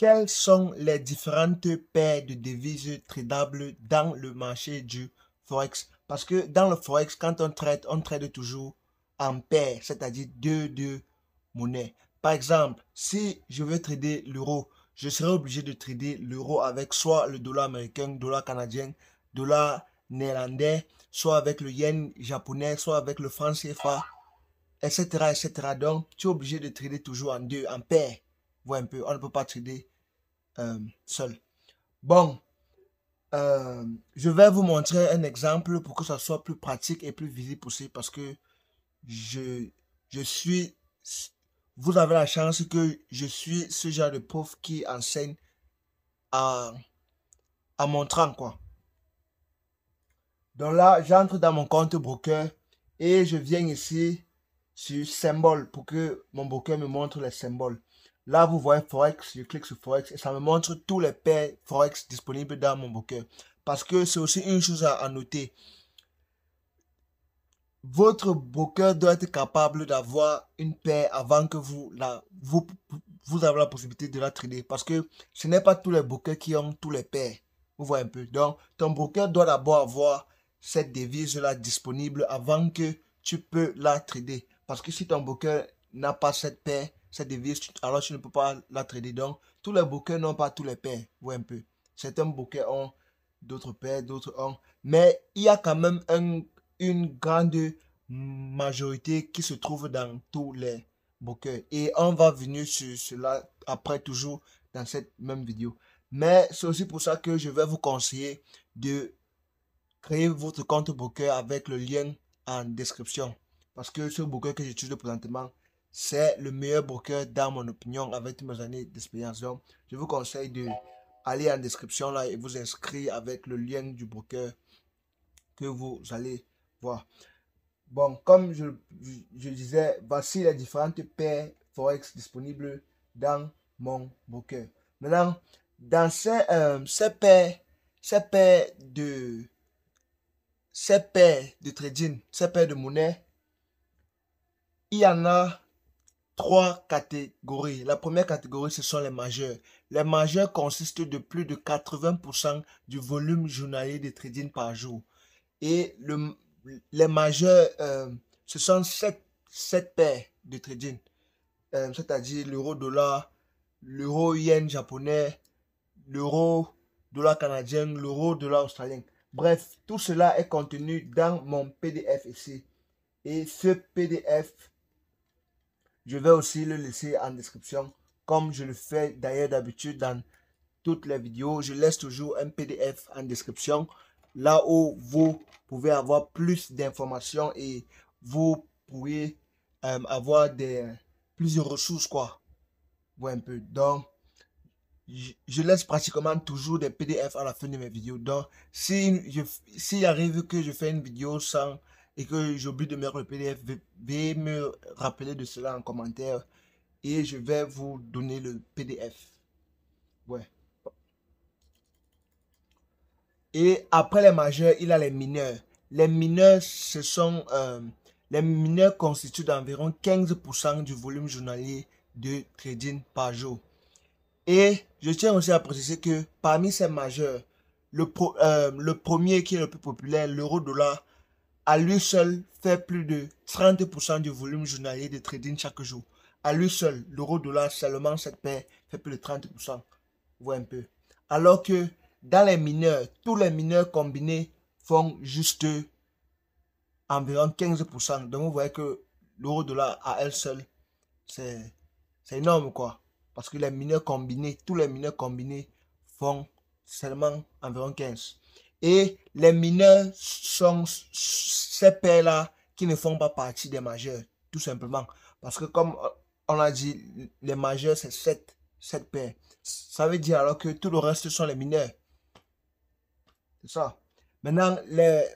Quelles sont les différentes paires de devises tradables dans le marché du Forex? Parce que dans le Forex, quand on trade toujours en paires, c'est-à-dire deux monnaies. Par exemple, si je veux trader l'euro, je serai obligé de trader l'euro avec soit le dollar américain, dollar canadien, dollar néerlandais, soit avec le yen japonais, soit avec le franc CFA, etc., etc. Donc, tu es obligé de trader toujours en deux, en paires. Vois un peu, on ne peut pas trader seul. Bon, je vais vous montrer un exemple pour que ça soit plus pratique et plus visible possible parce que je, je suis, vous avez la chance que je suis ce genre de prof qui enseigne à, à montrant quoi. Donc là, j'entre dans mon compte broker et je viens ici sur symbole pour que mon broker me montre les symboles. Là, vous voyez Forex, je clique sur Forex et ça me montre tous les paires Forex disponibles dans mon broker. Parce que c'est aussi une chose à noter. Votre broker doit être capable d'avoir une paire avant que vous avez la possibilité de la trader. Parce que ce n'est pas tous les brokers qui ont tous les paires. Vous voyez un peu. Donc, ton broker doit d'abord avoir cette devise-là disponible avant que tu peux la trader. Parce que si ton broker n'a pas cette paire, cette devise, alors tu ne peux pas la trader. Donc, tous les brokers n'ont pas tous les paires. Vous voyez un peu. Certains brokers ont d'autres paires, d'autres ont. Mais il y a quand même une grande majorité qui se trouve dans tous les brokers. Et on va venir sur cela après toujours dans cette même vidéo. Mais c'est aussi pour ça que je vais vous conseiller de créer votre compte broker avec le lien en description. Parce que ce broker que j'utilise présentement, c'est le meilleur broker dans mon opinion avec toutes mes années d'expérience. Donc, je vous conseille de aller en description là et vous inscrire avec le lien du broker que vous allez voir. Bon, comme je disais, voici les différentes paires Forex disponibles dans mon broker. Maintenant, dans ces paires de, ces paires de trading, ces paires de monnaie, il y en a trois catégories. La première catégorie, ce sont les majeurs. Les majeurs consistent de plus de 80% du volume journalier de trading par jour. Et les majeurs, ce sont sept paires de trading, c'est-à-dire l'euro-dollar, l'euro-yen japonais, l'euro-dollar canadien, l'euro-dollar australien. Bref, tout cela est contenu dans mon PDF ici. Et ce PDF, je vais aussi le laisser en description, comme je le fais d'ailleurs d'habitude dans toutes les vidéos. Je laisse toujours un PDF en description, là où vous pouvez avoir plus d'informations et vous pourriez avoir plusieurs ressources, quoi. Ouais, un peu. Donc, je laisse pratiquement toujours des PDF à la fin de mes vidéos. Donc, s'il arrive que je fais une vidéo sans et que j'oublie de mettre le PDF, veuillez me rappeler de cela en commentaire et je vais vous donner le PDF. Ouais. Et après les majeurs, il y a les mineurs. Les mineurs, les mineurs constituent d'environ 15% du volume journalier de trading par jour. Et je tiens aussi à préciser que parmi ces majeurs, le premier qui est le plus populaire, l'euro-dollar, à lui seul fait plus de 30% du volume journalier de trading chaque jour. À lui seul, l'euro-dollar, seulement cette paire, fait plus de 30%. Vous voyez un peu. Alors que dans les mineurs, tous les mineurs combinés font juste environ 15%. Donc vous voyez que l'euro-dollar à elle seule, c'est énorme quoi. Parce que les mineurs combinés, tous les mineurs combinés font seulement environ 15. Et les mineurs sont ces paires-là qui ne font pas partie des majeurs, tout simplement. Parce que comme on a dit, les majeurs, c'est 7 paires. Ça veut dire alors que tout le reste sont les mineurs. C'est ça. Maintenant, les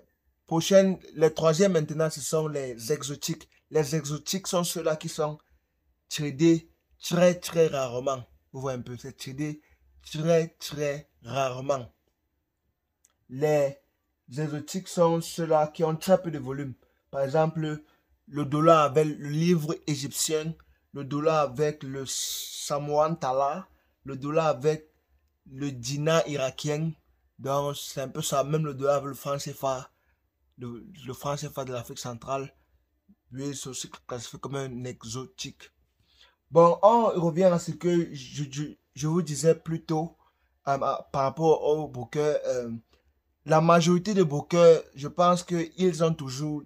troisièmes maintenant, ce sont les exotiques. Les exotiques sont ceux-là qui sont tradés très très rarement. Vous voyez un peu, c'est tradé très très rarement. Les exotiques sont ceux-là qui ont très peu de volume. Par exemple, le dollar avec le livre égyptien, le dollar avec le Samoan Tala, le dollar avec le dinar irakien. Donc, c'est un peu ça. Même le dollar avec le franc CFA, le franc CFA de l'Afrique centrale, lui, c'est aussi classifié comme un exotique. Bon, on revient à ce que je vous disais plus tôt par rapport aux brokers. La majorité des brokers, je pense qu'ils ont toujours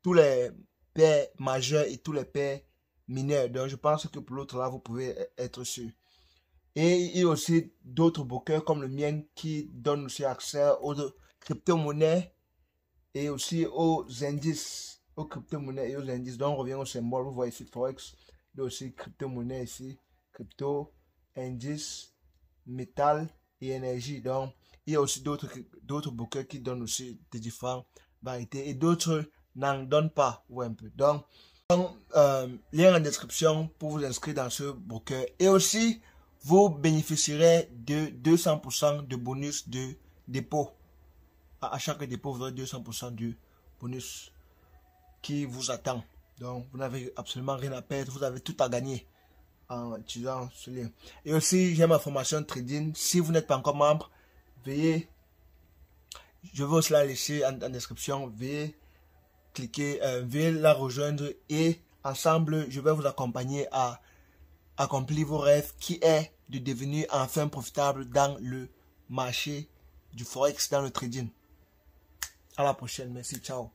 tous les paires majeures et tous les paires mineures. Donc, je pense que pour l'autre là, vous pouvez être sûr. Et il y a aussi d'autres brokers comme le mien qui donnent aussi accès aux crypto-monnaies et aussi aux indices, aux crypto-monnaies et aux indices. Donc, on revient au symbole. Vous voyez ici Forex. Il y a aussi crypto-monnaie ici. Crypto, indice, métal et énergie. Donc, il y a aussi d'autres brokers qui donnent aussi des différentes variétés et d'autres n'en donnent pas. Ou un peu. Donc, lien en description pour vous inscrire dans ce broker. Et aussi, vous bénéficierez de 200% de bonus de dépôt. À chaque dépôt, vous aurez 200% du bonus qui vous attend. Donc, vous n'avez absolument rien à perdre. Vous avez tout à gagner en utilisant ce lien. Et aussi, j'ai ma formation trading. Si vous n'êtes pas encore membre, veuillez, je vais aussi la laisser en description. Veuillez cliquer, veuillez la rejoindre et ensemble, je vais vous accompagner à accomplir vos rêves qui est de devenir enfin profitable dans le marché du Forex, dans le trading. À la prochaine. Merci. Ciao.